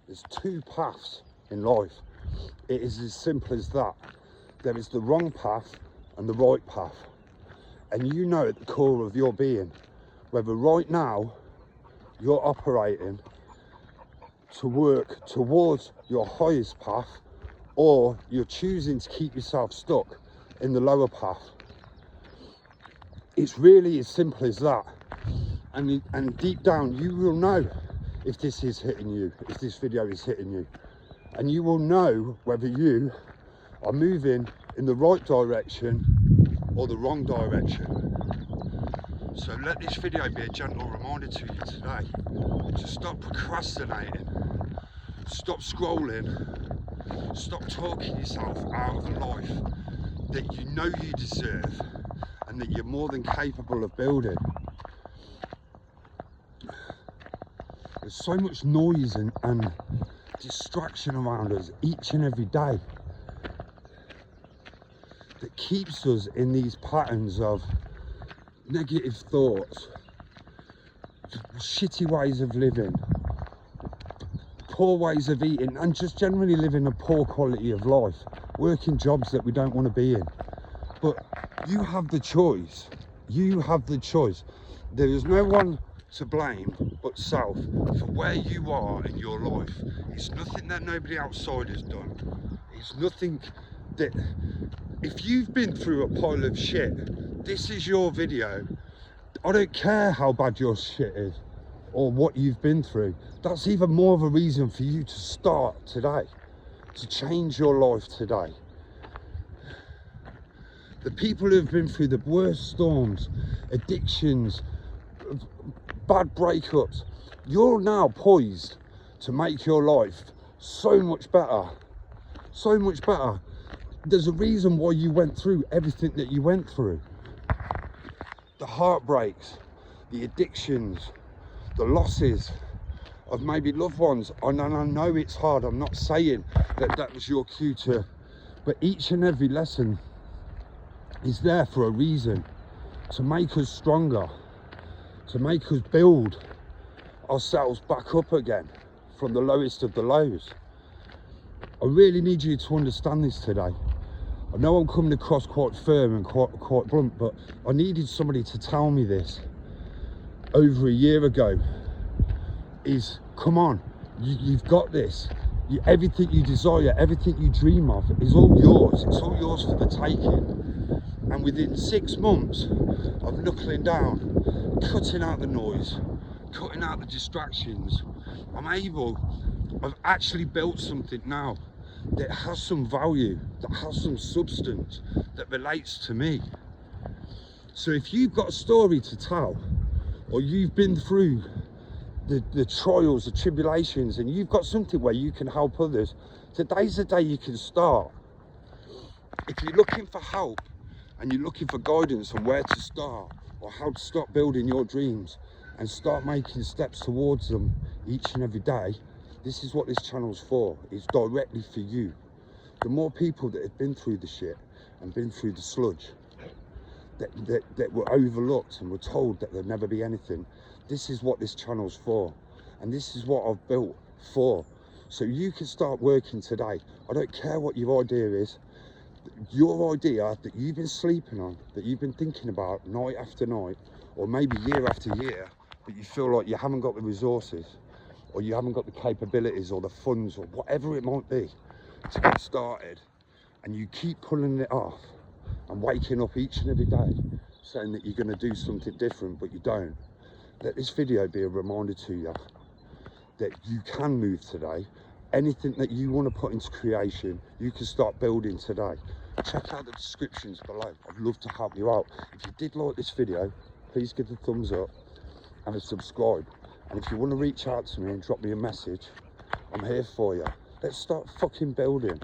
There's two paths in life. It is as simple as that. There is the wrong path and the right path. And you know at the core of your being, whether right now you're operating to work towards your highest path, or you're choosing to keep yourself stuck in the lower path. It's really as simple as that. And deep down, you will know if this is hitting you, if this video is hitting you. And you will know whether you are moving in the right direction or the wrong direction. So let this video be a gentle reminder to you today to stop procrastinating, stop scrolling, stop talking yourself out of a life that you know you deserve and that you're more than capable of building. There's so much noise and distraction around us each and every day that keeps us in these patterns of negative thoughts, shitty ways of living, poor ways of eating, and just generally living a poor quality of life, working jobs that we don't want to be in. But you have the choice. You have the choice. There is no one to blame but self for where you are in your life. It's nothing that nobody outside has done. It's nothing that, if you've been through a pile of shit, this is your video. I don't care how bad your shit is or what you've been through. That's even more of a reason for you to start today, to change your life today. The people who have been through the worst storms, addictions, bad breakups, you're now poised to make your life so much better. So much better. There's a reason why you went through everything that you went through. The heartbreaks, the addictions, the losses of maybe loved ones. And I know it's hard. I'm not saying that that was your cue to, but each and every lesson is there for a reason, to make us stronger, to make us build ourselves back up again from the lowest of the lows. I really need you to understand this today. I know I'm coming across quite firm and quite blunt, but I needed somebody to tell me this over a year ago. Is, come on, you've got this. Everything you desire, everything you dream of is all yours. It's all yours for the taking. And within 6 months of knuckling down, cutting out the noise, cutting out the distractions, I've actually built something now that has some value, that has some substance, that relates to me. So if you've got a story to tell, or you've been through the trials, the tribulations, and you've got something where you can help others, today's the day you can start. If you're looking for help and you're looking for guidance on where to start or how to start building your dreams and start making steps towards them each and every day, this is what this channel's for. It's directly for you. The more people that have been through the shit and been through the sludge, that were overlooked and were told that there'd never be anything, this is what this channel's for. And this is what I've built for. So you can start working today. I don't care what your idea is. Your idea that you've been sleeping on, that you've been thinking about night after night, or maybe year after year, but you feel like you haven't got the resources, or you haven't got the capabilities or the funds or whatever it might be to get started, and you keep pulling it off and waking up each and every day saying that you're going to do something different, but you don't. Let this video be a reminder to you that you can move today. Anything that you want to put into creation, you can start building today. Check out the descriptions below. I'd love to help you out. If you did like this video, please give the thumbs up and a subscribe. And if you want to reach out to me and drop me a message, I'm here for you. Let's start fucking building.